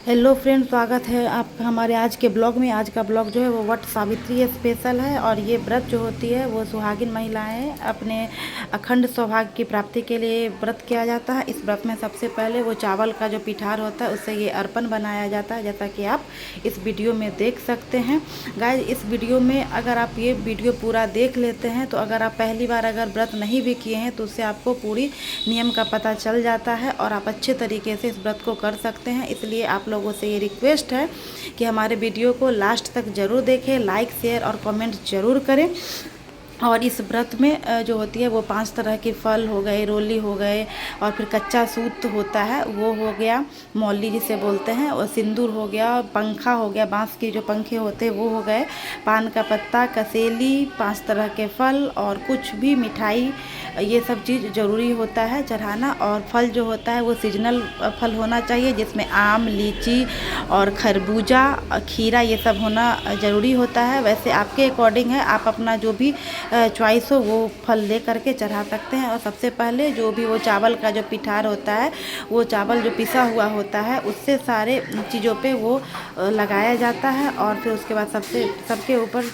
Hello friend, स्वागत है आप हमारे आज के ब्लॉग में। आज का ब्लॉग जो है वो वट सावित्री स्पेशल है। और ये व्रत जो होती है वो सुहागिन महिलाएं अपने अखंड सौभाग्य की प्राप्ति के लिए व्रत किया जाता है। इस व्रत में सबसे पहले वो चावल का जो पिठार होता है उससे ये अर्पण बनाया जाता है, जैसा कि आप इस वीडियो में देख सकते हैं। गाइस, इस वीडियो में अगर आप ये वीडियो पूरा देख लेते हैं तो अगर आप पहली बार अगर व्रत नहीं भी किए हैं तो उससे आपको पूरी नियम का पता चल जाता है और आप अच्छे तरीके से इस व्रत को कर सकते हैं। इसलिए आप लोगों से ये रिक्वेस्ट है कि हमारे वीडियो को लास्ट तक ज़रूर देखें, लाइक शेयर और कमेंट ज़रूर करें। और इस व्रत में जो होती है वो 5 तरह के फल हो गए, रोली हो गए, और फिर कच्चा सूत होता है वो हो गया, मौली जिसे बोलते हैं, और सिंदूर हो गया, पंखा हो गया, बांस के जो पंखे होते हैं वो हो गए, पान का पत्ता, कसेली, 5 तरह के फल और कुछ भी मिठाई, ये सब चीज़ ज़रूरी होता है चढ़ाना। और फल जो होता है वो सीजनल फल होना चाहिए, जिसमें आम, लीची और खरबूजा, खीरा, ये सब होना ज़रूरी होता है। वैसे आपके अकॉर्डिंग है, आप अपना जो भी चॉइस हो वो फल ले करके चढ़ा सकते हैं। और सबसे पहले जो भी वो चावल का जो पिठार होता है, वो चावल जो पिसा हुआ होता है उससे सारे चीज़ों पे वो लगाया जाता है। और फिर उसके बाद सबके ऊपर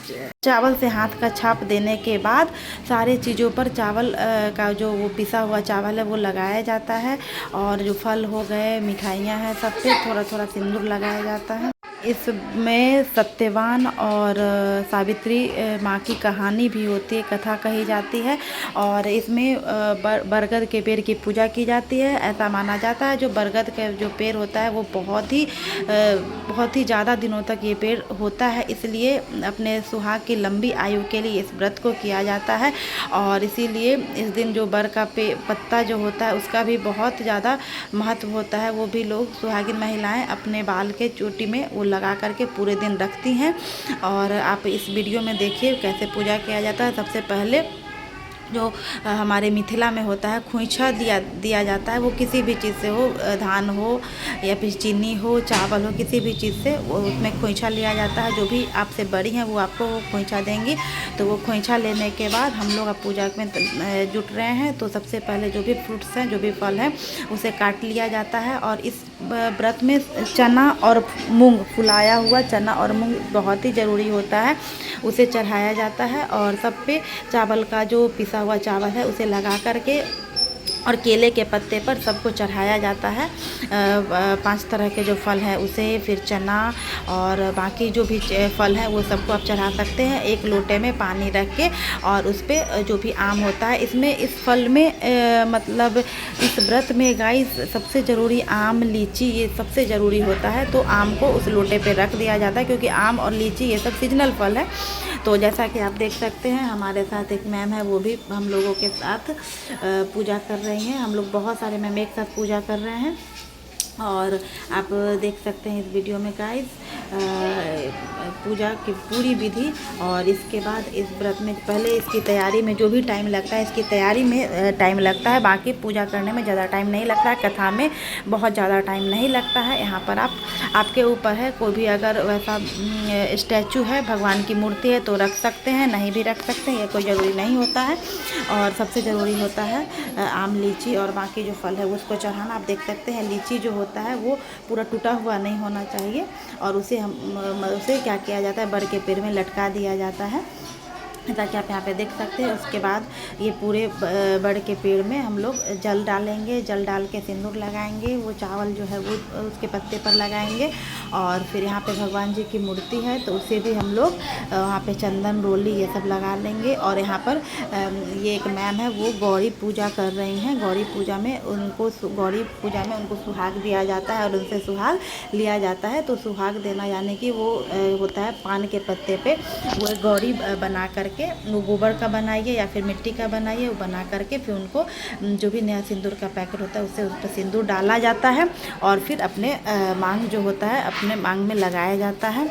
चावल से हाथ का छाप देने के बाद सारे चीज़ों पर चावल का जो वो पिसा हुआ चावल है वो लगाया जाता है। और जो फल हो गए, मिठाइयाँ हैं, सब पे थोड़ा थोड़ा सिंदूर लगाया जाता है। इसमें सत्यवान और सावित्री माँ की कहानी भी होती है, कथा कही जाती है। और इसमें बरगद के पेड़ की पूजा की जाती है। ऐसा माना जाता है जो बरगद का जो पेड़ होता है वो बहुत ही ज़्यादा दिनों तक ये पेड़ होता है, इसलिए अपने सुहाग की लंबी आयु के लिए इस व्रत को किया जाता है। और इसीलिए इस दिन जो बर का पत्ता जो होता है उसका भी बहुत ज़्यादा महत्व होता है। वो भी लोग सुहागिन महिलाएं अपने बाल के चोटी में वो लगा करके पूरे दिन रखती हैं। और आप इस वीडियो में देखिए कैसे पूजा किया जाता है। सबसे पहले जो हमारे मिथिला में होता है, खोइछा दिया जाता है। वो किसी भी चीज़ से हो, धान हो या फिर चीनी हो, चावल हो, किसी भी चीज़ से वो उसमें खोइछा लिया जाता है। जो भी आपसे बड़ी हैं वो आपको वो खोइछा देंगी। तो वो खोइछा लेने के बाद हम लोग अब पूजा में जुट रहे हैं। तो सबसे पहले जो भी फ्रूट्स हैं, जो भी फल हैं, उसे काट लिया जाता है। और इस व्रत में चना और मूंग, फुलाया हुआ चना और मूंग बहुत ही ज़रूरी होता है, उसे चढ़ाया जाता है। और सब पे चावल का जो पिसा हुआ चावल है उसे लगा करके और केले के पत्ते पर सबको चढ़ाया जाता है। 5 तरह के जो फल है उसे, फिर चना और बाकी जो भी फल है वो सबको आप चढ़ा सकते हैं एक लोटे में पानी रख के। और उस पर जो भी आम होता है, इसमें इस फल में मतलब इस व्रत में गाइस सबसे ज़रूरी आम, लीची, ये सबसे ज़रूरी होता है। तो आम को उस लोटे पे रख दिया जाता है, क्योंकि आम और लीची ये सब सीजनल फल है। तो जैसा कि आप देख सकते हैं हमारे साथ एक मैम है, वो भी हम लोगों के साथ पूजा कर रही हैं। हम लोग बहुत सारे मैम एक साथ पूजा कर रहे हैं। और आप देख सकते हैं इस वीडियो में गाइस पूजा की पूरी विधि। और इसके बाद इस व्रत में पहले इसकी तैयारी में जो भी टाइम लगता है, इसकी तैयारी में टाइम लगता है, बाकी पूजा करने में ज़्यादा टाइम नहीं लगता है, कथा में बहुत ज़्यादा टाइम नहीं लगता है। यहाँ पर आपके ऊपर है, कोई भी अगर वैसा स्टैचू है, भगवान की मूर्ति है तो रख सकते हैं, नहीं भी रख सकते हैं, ये कोई ज़रूरी नहीं होता है। और सबसे ज़रूरी होता है आम, लीची और बाकी जो फल है उसको चढ़ाना। आप देख सकते हैं लीची जो होता है वो पूरा टूटा हुआ नहीं होना चाहिए। और उसे क्या किया जाता है, बड़ के पेड़ में लटका दिया जाता है, ताकि आप यहाँ पे देख सकते हैं। उसके बाद ये पूरे बड़ के पेड़ में हम लोग जल डालेंगे, जल डाल के सिंदूर लगाएंगे, वो चावल जो है वो उसके पत्ते पर लगाएंगे। और फिर यहाँ पे भगवान जी की मूर्ति है तो उसे भी हम लोग वहाँ पे चंदन, रोली ये सब लगा लेंगे। और यहाँ पर ये एक मैम है, वो गौरी पूजा कर रही हैं। गौरी पूजा में उनको सुहाग दिया जाता है और उनसे सुहाग लिया जाता है। तो सुहाग देना यानी कि वो होता है पान के पत्ते पे वो गौरी बना करके, वो गोबर का बनाइए या फिर मिट्टी का बनाइए, वो बना करके फिर उनको जो भी नया सिंदूर का पैकेट होता है उससे उस पर सिंदूर डाला जाता है। और फिर अपने मांग जो होता है अपने मांग में लगाया जाता है।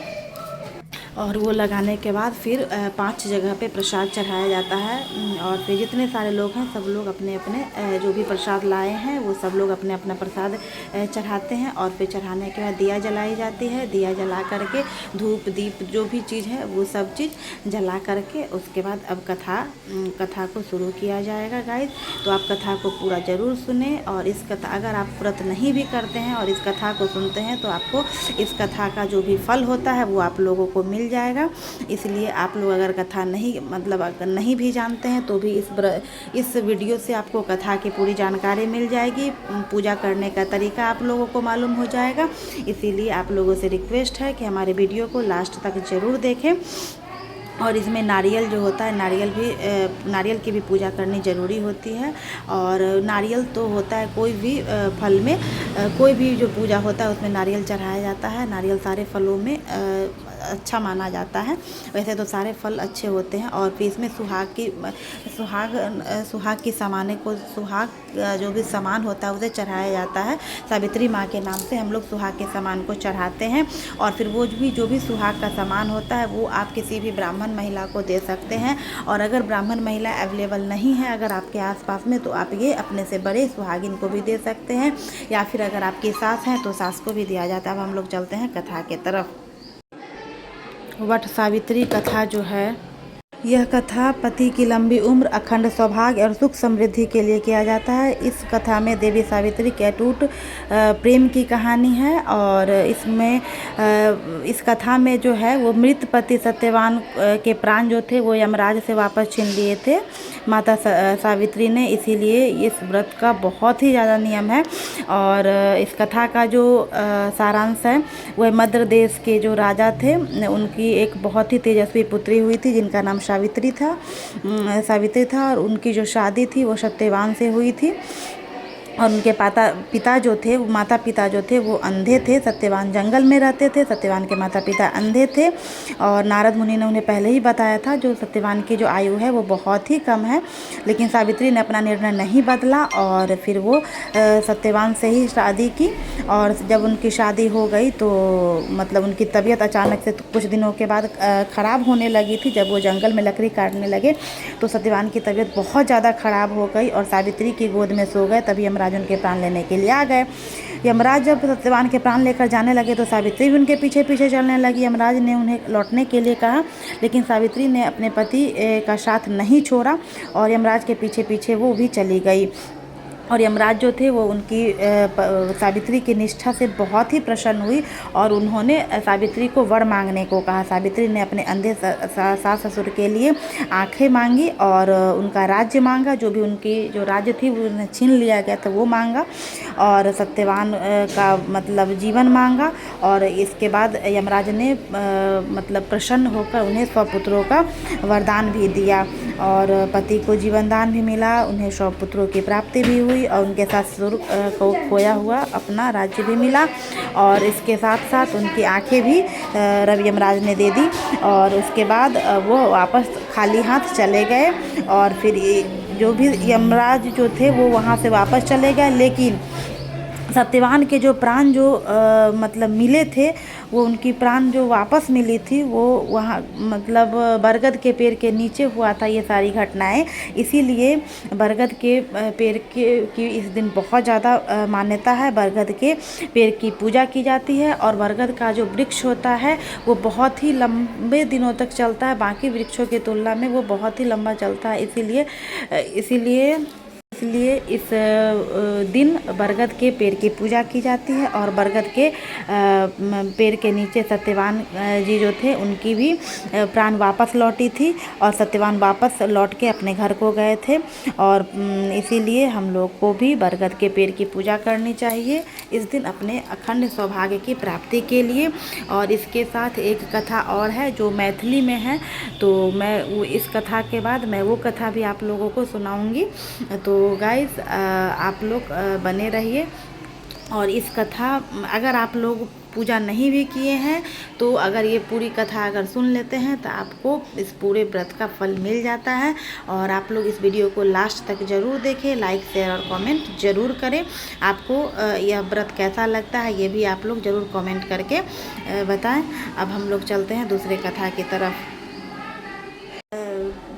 और वो लगाने के बाद फिर 5 जगह पे प्रसाद चढ़ाया जाता है। और फिर जितने सारे लोग हैं सब लोग अपने अपने जो भी प्रसाद लाए हैं वो सब लोग अपने अपना प्रसाद चढ़ाते हैं। और फिर चढ़ाने के बाद दिया जलाई जाती है। दिया जला करके धूप दीप जो भी चीज़ है वो सब चीज़ जला करके उसके बाद अब कथा को शुरू किया जाएगा गाइस। तो आप कथा को पूरा ज़रूर सुने। और इस कथा अगर आप व्रत नहीं भी करते हैं और इस कथा को सुनते हैं तो आपको इस कथा का जो भी फल होता है वो आप लोगों को मिल जाएगा। इसलिए आप लोग अगर कथा नहीं अगर नहीं भी जानते हैं तो भी इस वीडियो से आपको कथा की पूरी जानकारी मिल जाएगी। पूजा करने का तरीका आप लोगों को मालूम हो जाएगा। इसीलिए आप लोगों से रिक्वेस्ट है कि हमारे वीडियो को लास्ट तक ज़रूर देखें। और इसमें नारियल जो होता है नारियल की भी पूजा करनी ज़रूरी होती है। और नारियल तो होता है कोई भी फल में कोई भी जो पूजा होता है उसमें नारियल चढ़ाया जाता है। नारियल सारे फलों में अच्छा माना जाता है। वैसे तो सारे फल अच्छे होते हैं। और फिर इसमें सुहाग की सामाने को जो भी सामान होता है उसे चढ़ाया जाता है। सावित्री माँ के नाम से हम लोग सुहाग के सामान को चढ़ाते हैं। और फिर वो जो भी सुहाग का सामान होता है वो आप किसी भी ब्राह्मण महिला को दे सकते हैं। और अगर ब्राह्मण महिला अवेलेबल नहीं है अगर आपके आसपास में तो आप ये अपने से बड़े सुहागिन को भी दे सकते हैं। या फिर अगर आपकी सास हैं तो सास को भी दिया जाता है। अब हम लोग चलते हैं कथा के तरफ। वट सावित्री कथा जो है यह कथा पति की लंबी उम्र, अखंड सौभाग्य और सुख समृद्धि के लिए किया जाता है। इस कथा में देवी सावित्री के अटूट प्रेम की कहानी है। और इसमें इस कथा में जो है वो मृत पति सत्यवान के प्राण जो थे वो यमराज से वापस छीन लिए थे माता सावित्री ने। इसीलिए इस व्रत का बहुत ही ज़्यादा नियम है। और इस कथा का जो सारांश है वह मद्र देश के जो राजा थे उनकी एक बहुत ही तेजस्वी पुत्री हुई थी जिनका नाम सावित्री था। और उनकी जो शादी थी वो सत्यवान से हुई थी। और उनके माता पिता जो थे वो अंधे थे। सत्यवान जंगल में रहते थे। सत्यवान के माता पिता अंधे थे। और नारद मुनि ने उन्हें पहले ही बताया था जो सत्यवान की जो आयु है वो बहुत ही कम है। लेकिन सावित्री ने अपना निर्णय नहीं बदला और फिर वो सत्यवान से ही शादी की। और जब उनकी शादी हो गई तो मतलब उनकी तबीयत अचानक से कुछ दिनों के बाद ख़राब होने लगी थी। जब वो जंगल में लकड़ी काटने लगे तो सत्यवान की तबीयत बहुत ज़्यादा ख़राब हो गई और सावित्री की गोद में सो गए। तभी यमराज उनके प्राण लेने के लिए आ गए। यमराज जब सत्यवान के प्राण लेकर जाने लगे तो सावित्री भी उनके पीछे पीछे चलने लगी। यमराज ने उन्हें लौटने के लिए कहा लेकिन सावित्री ने अपने पति का साथ नहीं छोड़ा और यमराज के पीछे पीछे वो भी चली गई। और यमराज जो थे वो उनकी सावित्री की निष्ठा से बहुत ही प्रसन्न हुई और उन्होंने सावित्री को वर मांगने को कहा। सावित्री ने अपने अंधे सास ससुर के लिए आंखें मांगी और उनका राज्य मांगा। जो भी उनकी जो राज्य थी वो उन्हें छीन लिया गया था वो मांगा। और सत्यवान का मतलब जीवन मांगा। और इसके बाद यमराज ने मतलब प्रसन्न होकर उन्हें स्वपुत्रों का वरदान भी दिया और पति को जीवन दान भी मिला। उन्हें स्वपुत्रों की प्राप्ति भी हुई और उनके साथ ससुर को खोया हुआ अपना राज्य भी मिला। और इसके साथ साथ उनकी आंखें भी रवि यमराज ने दे दी। और उसके बाद वो वापस खाली हाथ चले गए। और फिर जो भी यमराज जो थे वो वहाँ से वापस चले गए। लेकिन सत्यवान के जो प्राण जो मतलब मिले थे वो उनकी प्राण जो वापस मिली थी वो वहाँ मतलब बरगद के पेड़ के नीचे हुआ था ये सारी घटनाएं। इसीलिए बरगद के पेड़ की इस दिन बहुत ज़्यादा मान्यता है। बरगद के पेड़ की पूजा की जाती है और बरगद का जो वृक्ष होता है वो बहुत ही लंबे दिनों तक चलता है। बाकी वृक्षों की तुलना में वो बहुत ही लंबा चलता है। इसीलिए इस दिन बरगद के पेड़ की पूजा की जाती है। और बरगद के पेड़ के नीचे सत्यवान जी जो थे उनकी भी प्राण वापस लौटी थी और सत्यवान वापस लौट के अपने घर को गए थे। और इसीलिए हम लोग को भी बरगद के पेड़ की पूजा करनी चाहिए इस दिन अपने अखंड सौभाग्य की प्राप्ति के लिए। और इसके साथ एक कथा और है जो मैथिली में है तो मैं इस कथा के बाद मैं वो कथा भी आप लोगों को सुनाऊंगी। तो गाइस आप लोग बने रहिए। और इस कथा अगर आप लोग पूजा नहीं भी किए हैं तो अगर ये पूरी कथा अगर सुन लेते हैं तो आपको इस पूरे व्रत का फल मिल जाता है। और आप लोग इस वीडियो को लास्ट तक ज़रूर देखें, लाइक शेयर और कमेंट ज़रूर करें। आपको यह व्रत कैसा लगता है ये भी आप लोग ज़रूर कमेंट करके बताएं। अब हम लोग चलते हैं दूसरे कथा की तरफ।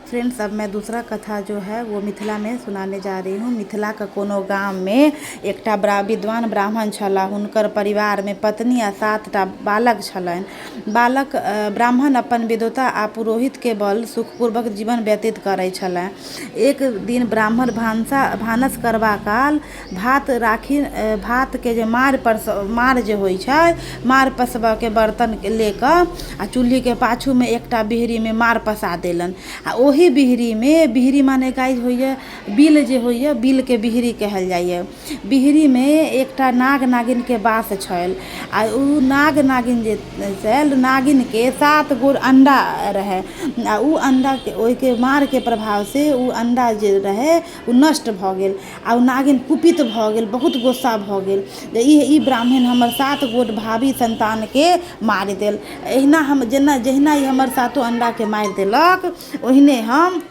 फ्रेंड्स, अब मैं दूसरा कथा जो है वो मिथिला में सुनाने जा रही हूँ। मिथिला का कोनो गाम में एकटा विद्वान ब्राह्मण छलाह। हुनकर परिवार में पत्नी आ 7टा बालक छलनि। बालक ब्राह्मण अपन विद्वता आ पुरोहित के बल सुखपूर्वक जीवन व्यतीत करै छलाह। एक दिन ब्राह्मण भानस करबा काल भात के जे मार जे होइ छै, मार पसबा के बर्तन लेकर आ चूल्ही के पाछू में एकटा बिहरी में मार पसा देलन। आ ओही बिहरी माने गाय होइए बिल जे होइए, बिल के बिहरी कहल जाइए। बिहरी में एकटा नाग नागिन के वास छल। आ उ नाग नागिन जे छल, नागिन के 7 गोर अंडा रहे। आ उ अंडा के ओहि के मार के प्रभाव से उ अंडा जे रहे उ नष्ट भ गेल। आ उ नागिन कुपित भ गेल, बहुत गुस्सा भ गेल जे ई ब्राह्मण हमर 7 गोट भावी संतान के मारि देल। एहिना हम जहिना ई हमर 7 अंडा के मारि देलक, ओहिने हम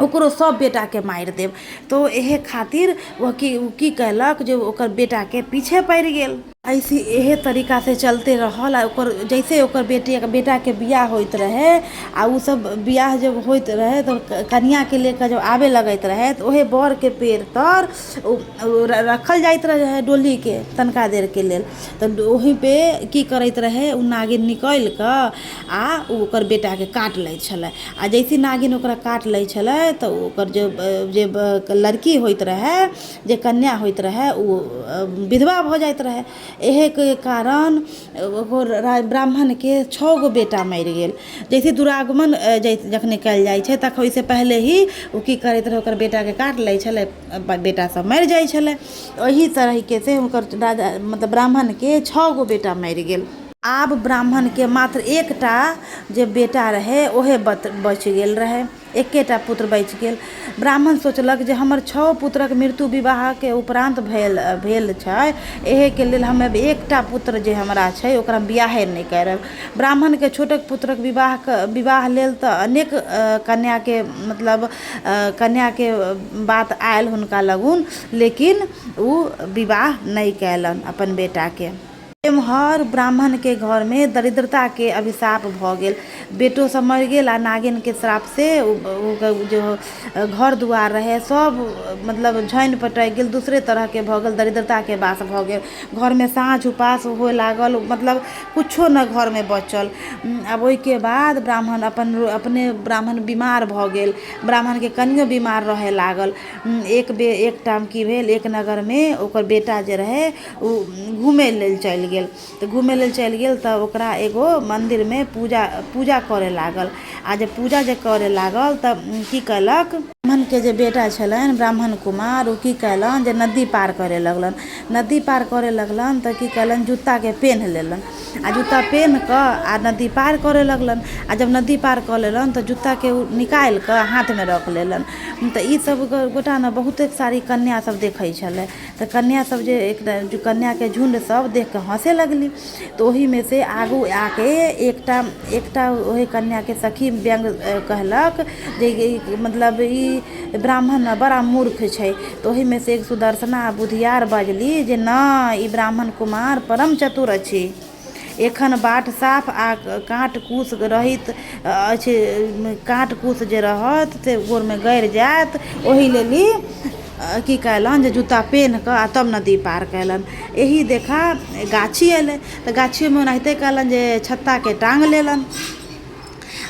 ओकरो सब बेटा के मारि देब। तो एहे खातिर वो की कहलक जे ओकर बेटा के पीछे पड़ि गेल। ऐसे एहे तरीका से चलते रहल। आ ओकर जैसे ओकर बेटा के बियाह होइत रहे आ उ सब बियाह जब होइत रहे तो कन्या के लेकर जब आवे लगैत रहे तो ओहे बर के पेड़ तर रखल जाइत रहे डोली के तनका देर के लेल। तो ओही पे की करैत रहे, उ नागिन निकल कऽ आ ओकर बेटा के काट लै छलै। आ जैसे नागिन ओकरा काट लै छलै तो ओकर जे लड़की होइत रहे, जे कन्या होइत रहे, उ विधवा भ जाइत रहे। एहे के कारण ब्राह्मण के 6 गो बेटा मरि गेल। जैसे दुरागमन जखने कयल जाइ छै तख ओहिसे पहले ही ओ की करैत रहे, ओकर बेटा के काट लै छलै, बेटा सब मरि जाइ छलै। ओही तरीके से ओकर राजा मतलब ब्राह्मण के 6 गो बेटा मरि गेल। आब ब्राह्मण के मात्र एकटा जे बेटा रहे ओहे बच गेल रहे, एकेटा पुत्र बचि गेल। ब्राह्मण सोचलक जे हमर 6 पुत्रक मृत्यु विवाह के उपरांत भेल छै, एहे के लेल हम एकटा पुत्र जे हमरा छै ओकरा बियाहे नहि करब। ब्राह्मण के छोटक पुत्रक विवाह लेल तऽ अनेक कन्या के बात आयल हुनका लगुन, लेकिन उ विवाह नहीं कैलन अपन बेटा के। एम्हर ब्राह्मण के घर में दरिद्रता के अभिशाप भ गेल। बेटो सब मरि गेल आ नागिन के श्राप से जो घर दुआर रहे सब मतलब झनि पटक गेल, दूसरे तरह के भ गेल, दरिद्रता के वास भ गेल। घर में साँझ उपास होए लागल, मतलब कुछो न घर में बचल। अब ओहि के बाद ब्राह्मण अपने बीमार भ गेल। ब्राह्मण के कनियो बीमार रहे लागल। एक टाइम की भेल, एक नगर में ओकर बेटा जे रहे उ घूमे लेल चलि गेल। तो घूमे लेल चलि गेल तब ओकरा एगो मंदिर में पूजा करे लागल। आ जब पूजा जे करे लागल तब की कयलक, ब्राह्मण के जे बेटा छलनि ब्राह्मण कुमार, ओ की कयलन जे नदी पार करे लगलन। नदी पार करे लगलन तऽ की कयलन, जूता के पेन्ह लेलन आ जूता पेन्ह कऽ आ नदी पार करे लगलन। आ जब नदी पार कऽ लेलन तऽ जूता के निकालि कऽ हाथ में रख लेलन। तऽ ई सब गोटा ने बहुते सारी कन्या सब देखै छलै। तऽ कन्या सब जे कन्या के झुंड सब देख के हंसे लगली। तो ओही में से आगू आके एकटा ओही कन्या के सखी व्यंग कहलक जे मतलब ई ब्राह्मण बड़ा मूर्ख छै। तो ओही में से एक सुदर्शना बुधियार बजली जे नहि, ई ब्राह्मण कुमार परम चतुर अछि। एखन बाट साफ आ काँट कूस रहित अछि, काँट कूस जे रहत से गोर में गड़ि जायत, ओही लेली की कयलन जे जूता पेन्ह कऽ आ तब नदी पार कयलन। एही देखा गाछी अयलै तऽ गाछियों में ओनाहिते कयलन जे छत्ता के टाँग लेलन।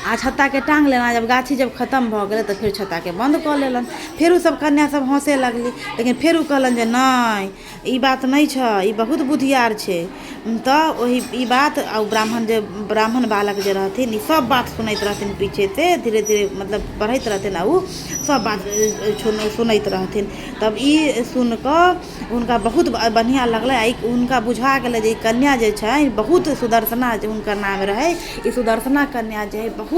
आ छत्ता के टाँग लेना, जब गाछी जब खत्म भ गेलै तो फिर छत्ता के बंद कऽ लेलन। फिर उ सब कन्या सब हंसे लगली, लेकिन फिर उ कहलन जे नहीं, ई बात नहीं छ, ई बहुत बुधियार छे। तो वही ई बात ब्राह्मण बालक जे रहथिन ई सब बात सुनैत रहथिन पीछे से, धीरे धीरे मतलब बढ़ैत रहथिन आ उ सब बात सुनैत रहथिन। तब ई सुन कऽ उनका बहुत बढ़िया लगलै। उनका बुझा गेलै जे कन्या जे छै बहुत सुदर्शना, जे हुनकर नाम रहे, ई सुदर्शना कन्या जे है बहुत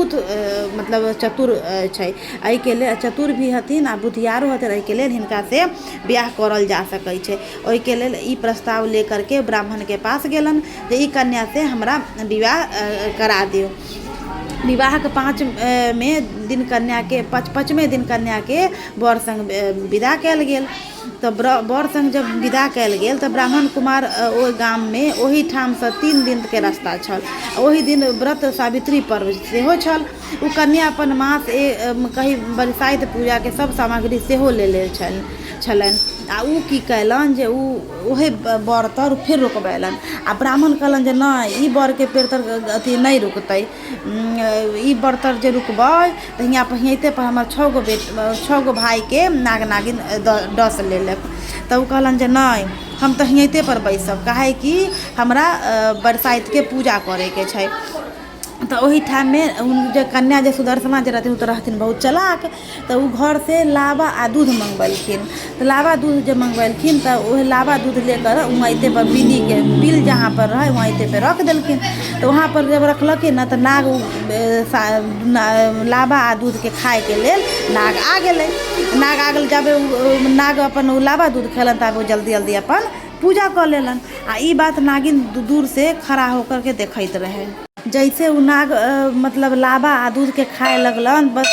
मतलब चतुर छै। एहि के लेल चतुर भी हथिन आ बुधियारो हथिन, एहि के लेल हिनका से बियाह करल जा सकै छै। ओहि ओहि के लेल ई प्रस्ताव लेकर के ब्राह्मण के पास गेलन जे ई कन्या से हमरा विवाह करा दियो। विवाह के 5वें दिन कन्या के 5वें दिन कन्या के बर संग विदा कयल गेल। तो बर संग जब विदा कयल गेल तो ब्राह्मण कुमार ओ गाम में ओही ठाम से 3 दिन के रास्ता छल। ओही दिन व्रत सावित्री पर्व सेहो छल। ओ कन्या अपन मास कही बरसाइत पूजा के सब सामग्री सेहो ले छलन। आ उ की कैलन जे ओहे बर तर फिर रुकबैलन। आ ब्राह्मण कहलन जे नहीं ई बर के पेड़ तर अथी नहीं रुकतै, ई बर तर जे रुकबै तो हियाँ पर हियाते पर हमार 6 गो भाई के नाग नागिन डस ले लेब। तो कहलन जे नहीं हम तो हियाते पर बैसब, काहे कि हमरा बरसाइत के पूजा करे के छै। तो वही ठाम में जो कन्या जो सुदर्शना जो रहती तो रहथिन बहुत चलाक। तो वो घर से लावा आ दूध मंगवेलखिन। तो लावा दूध जो मंगवेलखिन तो वह लावा दूध लेकर वहीं पर बिल जहाँ पर रहे वहीं पे रख देलखिन। तो वहाँ पर जब रखलखिन ना तो नाग लावा आ दूध के खाए के लेल नाग आ गए। नाग आ गए जब नाग अपन लावा दूध खेलन तब वो जल्दी जल्दी अपन पूजा कर लेलन। आ ई बात नागिन दूर से खड़ा होकर के देखत रहे। जैसे उ नाग मतलब लावा आ दूध के खाए लगलन, बस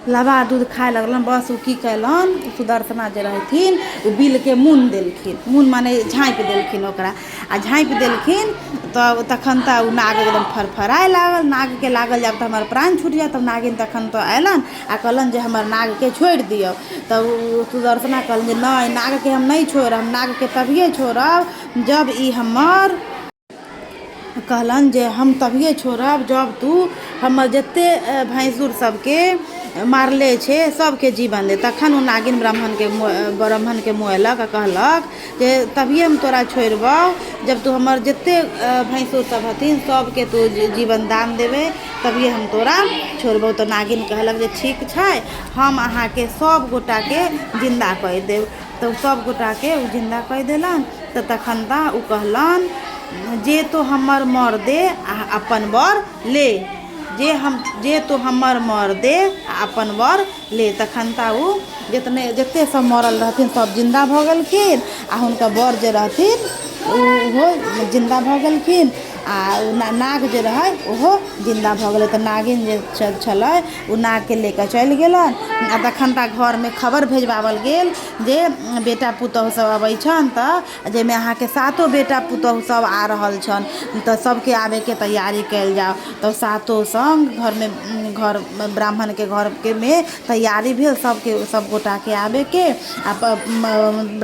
लावा आ दूध खाए लगलन, बस उ की कैलन सुदर्शना जे रहथिन उ बिल के मुन देलखिन। मुन माने झाँप देलखिन ओकरा। आ झाँप देलखिन तो तखन तो उ नाग एकदम फरफराए लागल। नाग के लागल जब तो हमार प्राण छूट जाए। तब नागिन तखन तो अयलन आ कहलन जे हमर नाग के छोड़ दियो। तब सुदर्शना कहलन जे नहीं नाग के हम नहीं छोड़ब, नाग के तभिए छोड़ब जब ई हमर कहलन जे हम तभिए छोड़ब जब तू हमर जते भैंसुर सबके मारले छे सबके जीवन दे। तखन नागिन ब्राह्मण के मुएलक कहलक जे तभिए हम तोरा छोड़बौ जब तू हमर जते भैंसुर सब हथिन सबके तू जीवन दान देवे तभिए हम तोरा छोड़बौ। तो नागिन कहलक जे ठीक छै हम अहाँ के सब गोटा के जिंदा कर देव। तो सब गोटा के उ जिंदा कर देलन। तो तखन ता उ कहलन जे तो हमर मर दे अपन बर ले, जे तो हमर मर दे अपन बर ले। तखन ता उ जते सब मरल रहथिन सब जिंदा भऽ गेलखिन आ हुनका बर जे रहथिन ओहो जिंदा भऽ गेलखिन आ नाग जे रहे ओहो जिंदा भऽ गेलै। तऽ नागिन जे छलै ओ नाग के लेकर चलि गेलन। आ तखन ता घर में खबर भेजबावल गेल जे बेटा पुतहु सब अबै छन तऽ जाहिमे अहाँ के 7 बेटा पुतहु सब आ रहल छन तऽ सबके आवे के तैयारी कैल जाओ। तो 7 संग घर ब्राह्मण के घर के में तैयारी भेल सब गोटा के आवे के। आ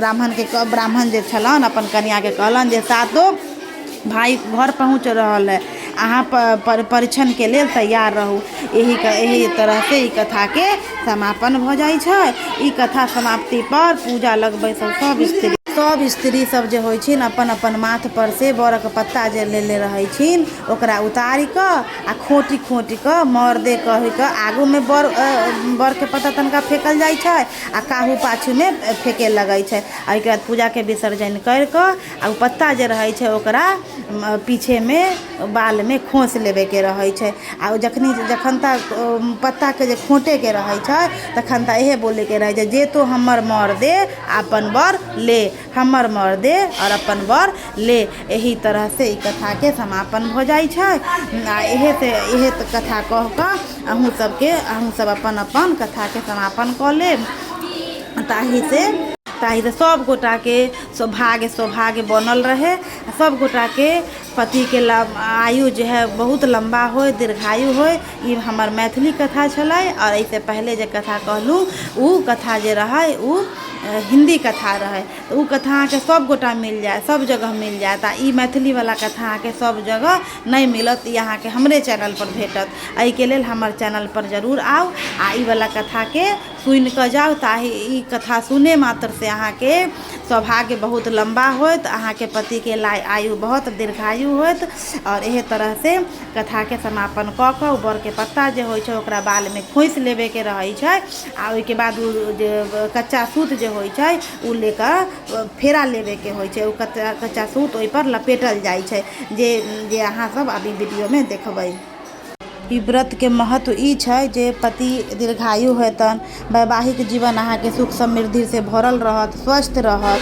ब्राह्मण जे छलन अपन कन्या के कहलन जे 7 भाई घर पहुँच रहल है, अहाँ परीक्षण के लेल तैयार रहू। यही तरह से ई कथा के समापन भ जाइ छै। ई कथा समाप्ति पर पूजा लगबै सब स्त्री सब जे होइ छिन अपन अपन माथ पर से बरक पत्ता जे लेले रहै छिन ओकरा उतारि क आ खोटी क मर दे कहि क आगू में बर के पत्ता तनका फेकल जाइ छै आ काहू पाछू में फेके लगै छै। एहि के बाद पूजा के विसर्जन कर क आ पत्ता जे रहै छै ओकरा पीछे में बाल में खोस लेवे के रहै छै। आ जखन तक पत्ता के जे खोटे के रहै छै तखन त इहे बोले के रहै छै जे तो हमर मर दे अपन बर ले, हमर मर दे और अपन बर ले। यही तरह से ई कथा के समापन हो जाइ छै। आ इहे कथा कह क अहूँ सब अपन कथा के समापन क लेब। ताहि से सब गोटा के सौभाग्य बनल रहे। सब गोटा के पति के आयु जो है बहुत लंबा हो, दीर्घायु हो। ये हमार मैथिली कथा छलै। और ऐसे पहले जे कथा कहलूँ उ कथा जे रहे उ हिंदी कथा रहे। तो उ कथा के सब गोटा मिल जाए, सब जगह मिल जाए। आ ई मैथिली वाला कथा के सब जगह नहीं मिलत, यहाँ के हमरे चैनल पर भेटत। एहि के लेल हमर चैनल पर जरूर आओ आ ई वाला कथा के सुन क जाओ। ताकि ई कथा सुने मात्र से अहाँ के सौभाग्य बहुत लंबा होत, अहाँ के पति के आयु बहुत दीर्घायु होत। और एहे तरह से कथा के समापन क क बर के पत्ता जे होइ छै ओकरा बाल में खोइस लेवे के रहै छै। आ ओइ के बाद उ जे कच्चा सूत जे होइ छै उ लेकर फेरा लेवे के होइ छै। उ कच्चा सूत ओइ पर लपेटल जाइ छै जे अहाँ सब अभी वीडियो में देखबै। ई व्रत के महत्व ई छै जे पति दीर्घायु हेतन, वैवाहिक जीवन अहाँ के सुख समृद्धि से भरल रहत, स्वस्थ रहत।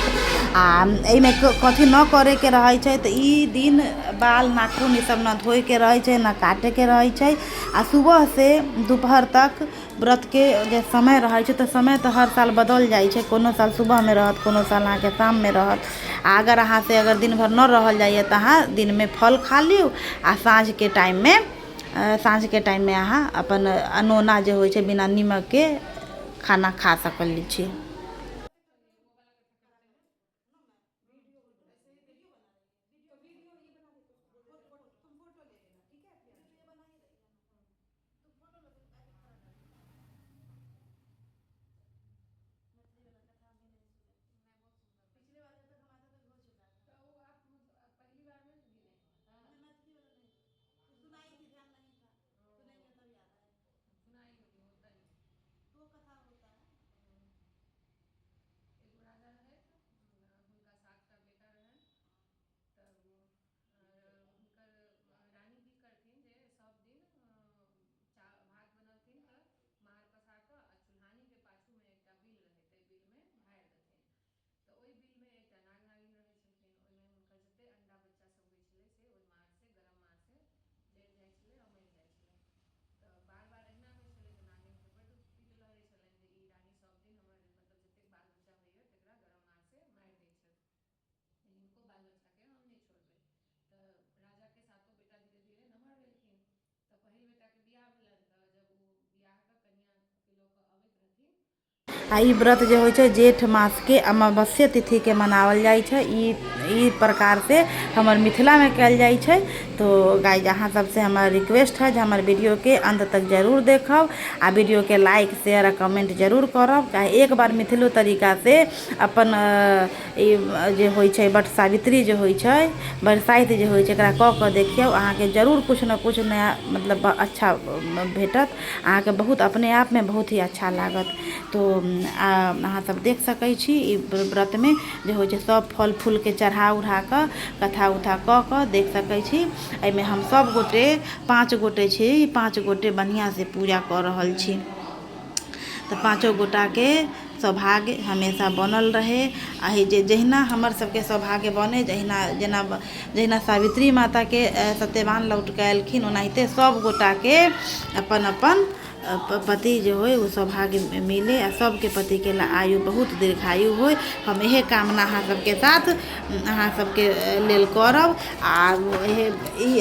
आ एहिमे कथी न करे के रहे छै तो ई दिन बाल नाखून ई सब न धोए के रहे छै न काटे के रहे छै। आ सुबह से दोपहर तक व्रत के जे समय रहे छै तो समय तो हर साल बदल जाइ छै, कोनो साल सुबह में रहत, कोनो साल अहाँ के शाम में रहत। आ अगर अहाँ से अगर दिन भर न रहल जाइए तो अहाँ दिन में फल खा लियो आ साँझ के टाइम में अहाँ अपन अनोना जे होइ छै बिना नीमक के खाना खा सकल छी। आ ई व्रत जे होइ छै जेठ मास के अमावस्या तिथि के मनावल जाइ छै। ई प्रकार से हमर मिथिला में कयल जाइ छै। तो गाइज अहाँ सबसे हमर रिक्वेस्ट है जे हमर वीडियो के अंत तक जरूर देखब आ वीडियो के लाइक शेयर आ कमेंट जरूर करब। चाहे एक बार मिथिलो तरीका से अपन ई जे होइ छै बट सावित्री जे होइ छै बरसाइत जे होइ छै एकरा कऽ देखियौ, अहाँ के जरूर कुछ न कुछ नया मतलब अच्छा भेटत, अहाँ के बहुत अपने आप में बहुत ही अच्छा लागत। तो अहाँ सब देख सकै छी ई व्रत में जे होइ छै सब फल फूल के चढ़ा उढ़ा कऽ कथा उथा कऽ देख सकै छी। एहिमे हम सब गोटे 5 गोटे छी, 5 गोटे बढ़िया से पूजा कऽ रहल छी। तो 5 गोटा के सौभाग्य हमेशा बनल रहे। आ जे जहिना हमर सबके सौभाग्य बने, जहिना सावित्री माता के सत्यवान लौट के एलखिन ओनाहिते सब गोटा के अपन अपन पति जो होय वो सौभाग्य मिले आ सबके पति के आयु बहुत दीर्घायु होय। हम यह कामना अहाँ सबके साथ अहाँ सबके लेल करब। आ ई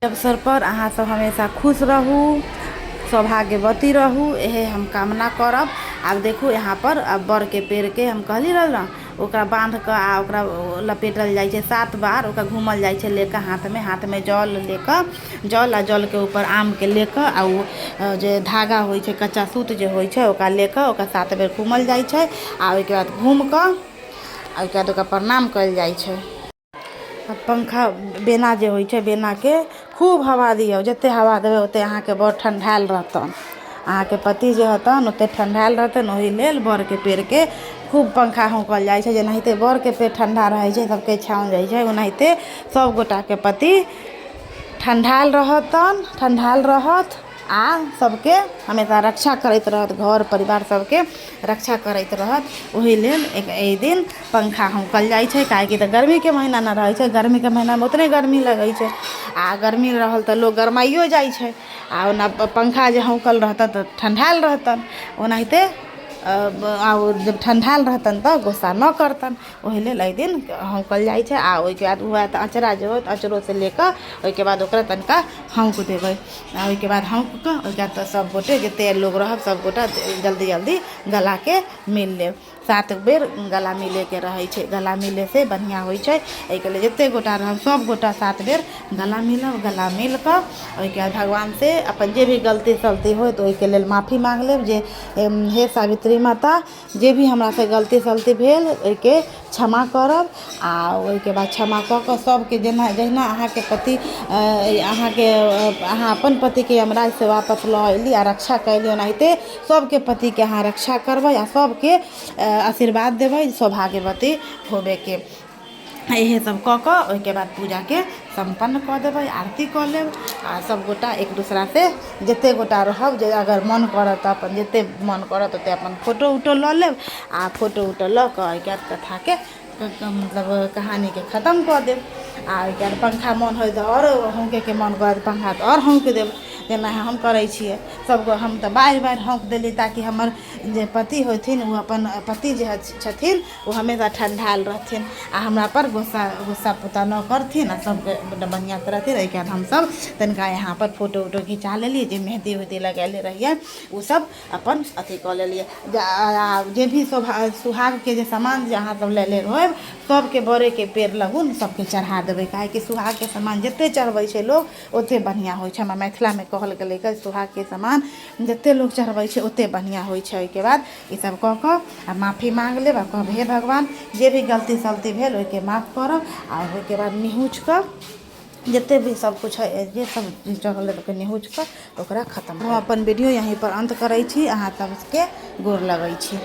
अवसर पर अहाँ सब हमेशा खुश रहू, सौभाग्यवती रहू, यह हम कामना करब। आब देखू यहाँ पर अब बर के पेड़ के हम कहली रहल ना ओकरा बांध के आ ओकरा लपेटल जाइ छै 7 बार, ओकरा घूमल जाइ छै लेकर हाथ में जल लेकर जल आ जल के ऊपर आम के लेकर आ वो जे धागा होइ छै कच्चा सूत जे होइ छै ओकरा लेकर ओकरा 7 बेर घूमल जाइ छै। आ ओइके बाद घूम कऽ आ ओइके बाद ओकरा प्रणाम कयल जाइ छै। पंखा बेना जे होइ छै बेना के खूब हवा दियौ, जते हवा देबै ओते अहाँ के बड़ ठंडायल रहतन, अहाँ के पति जे हतन ओते ठंडायल रहतन। ओहि लेल बर के पेड़ के खूब पंखा हौंकल जाइ छै। जेनाहिते बर के पेड़ ठंडा रहै छै सबके छाँव जाइ छै, ओनाहिते सब गोटा के पति ठंडायल रहत आ सबके हमेशा रक्षा करैत रहत, घर परिवार सबके रक्षा करैत रहत। ओहि लेल एक दिन पंखा हौंकल जाइ छै। काहेकि तऽ गर्मी के महीना न रहै छै, गर्मी के महीना में उतने गर्मी लगै छै आ गर्मी रहल तऽ लोग गरमाइयो जाइ छै। आ ओना पंखा जे हौंकल रहतन तऽ ठंडायल रहतन, ओनाहिते जब ठंडायल रहतन तऽ गुस्सा न करतन। ओहि लेल एहि दिन हौंकल जाइ छै। आ ओइके बाद हुआ तऽ अचरा जे होत अचरो से लेकर ओइके बाद ओकरा तनिका हौंक देबै। आ ओइके बाद हौंक कऽ ओइके बाद तऽ सब गोटे जते लोग रहब सब गोटा जल्दी गला के मिल लेब। 7 बेर गला मिले के रहे छै, गला मिले से बढ़िया होइ छै। एहिके लेल जते गोटा रहब सब गोटा 7 बेर गला मिलब, गला मिल कऽ ओइके बाद भगवान से अपन जे भी गलती सलती होय तो ओइके लेल माफी मांग लेब जे हे सावित्री माता जे भी हमरा से गलती सलती भेल ओइके क्षमा करब। आ ओइके बाद क्षमा कऽ कऽ सबके जहिना अहाँ के पति अहाँ अपन पति के यमराज से वापस लऽ अयली आ रक्षा कैली ओनाहिते सबके पति के अहाँ रक्षा करबै आ सबके आशीर्वाद देबै सौभाग्यवती होबे के। इहे सब कऽ कऽ ओहिके बाद पूजाके सम्पन्न कऽ देबै, आरती कऽ लेब आ सभगोटा एक दूसरासँ जतेक गोटा रहब जे अगर मन करत तऽ अपन जतेक मन करत ओतेक अपन फोटो उटो लऽ लेब आ फोटो उटो लऽ कऽ ओहिके बाद कथाके मतलब कहानीके ख़त्म कऽ देब। आ ओहिके बाद पंखा मोन होइ तऽ आओर हौँकैके मोन करत पंखा तऽ आओर हौँक देब, जेना हम करै छियै। सबको हम तऽ बारि बारि हौँक देली ताकि हमर जे पति होथिन ओ अपन पति जे छथिन ओ हमेशा ठण्डायल रहथिन आ हमरा पर गुस्सा पुता न करथिन आ सबके बढ़िआँसँ रहथिन। एहिके बाद हमसब तनिका यहाँपर फोटो उटो घिचा लेलिए, जे मेहंदी उहदी लगेले रहिए ओ सब अपन अथी कऽ लेलिए। जे भी सुहागके जे सामान जे अहाँ सब लेले रहब सबके बड़ेके पेड़ लगुन सबके चढ़ा देबै, काहेकि सुहागके सामान जतेक चढ़बै छै लोग ओतेक बढ़िआँ होइ छै। हमरा मिथिलामे कहल गेलै कि सुहागके सामान जतेक लोग चढ़बै छै ओतेक बढ़िआँ होइ छै। ओहिके बाद ईसब कऽ कऽ आ माफी माँग लेब आ कहब हे भगवान जे भी गलती सलती भेल ओहिके माफ करब। आ ओहिके बाद निहुँछ कऽ जतेक भी सबकिछु है जे सब चढ़ल है निहुँछ कऽ ओकरा खत्म। हम अपन वीडियो यहींपर अंत करै छी, अहाँ सबके गोर लगै छी।